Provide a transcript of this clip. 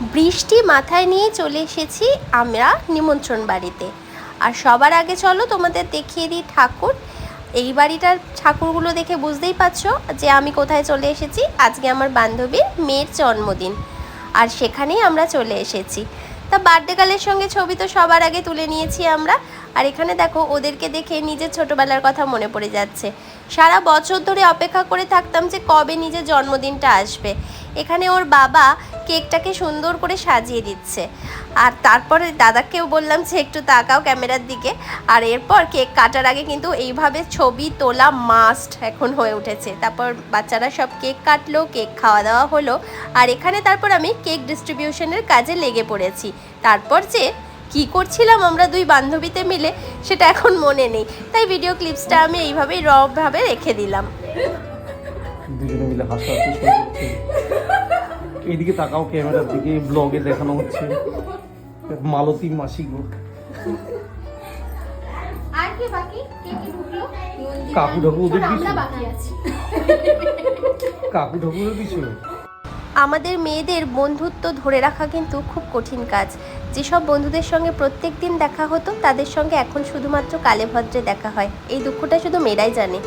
বৃষ্টি মাথায় নিয়ে চলে এসেছি আমরা নিমন্ত্রণ বাড়িতে। আর সবার আগে চলো তোমাদের দেখিয়ে দিই ঠাকুর। এই বাড়িটার ঠাকুরগুলো দেখে বুঝতেই পারছো যে আমি কোথায় চলে এসেছি। আজকে আমার বান্ধবীর মেয়ের জন্মদিন, আর সেখানেই আমরা চলে এসেছি। তা বার্থডে গার্লের সঙ্গে ছবি তো সবার আগে তুলে নিয়েছি আমরা। আর এখানে দেখো ওদেরকে দেখে নিজের ছোটোবেলার কথা মনে পড়ে যাচ্ছে। সারা বছর ধরে অপেক্ষা করে থাকতাম যে কবে নিজের জন্মদিনটা আসবে। এখানে ওর বাবা কেকটাকে সুন্দর করে সাজিয়ে দিচ্ছে, আর তারপরে দাদাকেও বললাম যে একটু তাকাও ক্যামেরার দিকে। আর এরপর কেক কাটার আগে কিন্তু এইভাবে ছবি তোলা মাস্ট এখন হয়ে উঠেছে। তারপর বাচ্চারা সব কেক কাটলো, কেক খাওয়া দাওয়া হলো। আর এখানে তারপর আমি কেক ডিস্ট্রিবিউশনের কাজে লেগে পড়েছি। তারপর যে কি করছিলাম আমরা দুই বান্ধবীতে মিলে সেটা এখন মনে নেই, তাই ভিডিও ক্লিপসটা আমি এইভাবেই রভাবে রেখে দিলাম। দুজনে মিলে হাসাহাসি শুরু করছে। এইদিকে তাকাও ক্যামেরার দিকে, ব্লগে দেখানো হচ্ছে মালতী মাসি গো। আর কে বাকি? কে কে ঢুকলো? কাকু ঢাকু ওদের আমরা পিছনে, বাকি আছি। কাকু ঢাকুরের পিছনে। আমাদের মেয়েদের বন্ধুত্ব ধরে রাখা কিন্তু খুব কঠিন কাজ। যেসব বন্ধুদের সঙ্গে প্রত্যেক দিন দেখা হতো তাদের সঙ্গে এখন শুধুমাত্র কালে ভদ্রে দেখা হয়। এই দুঃখটা শুধু মেয়েরাই জানে।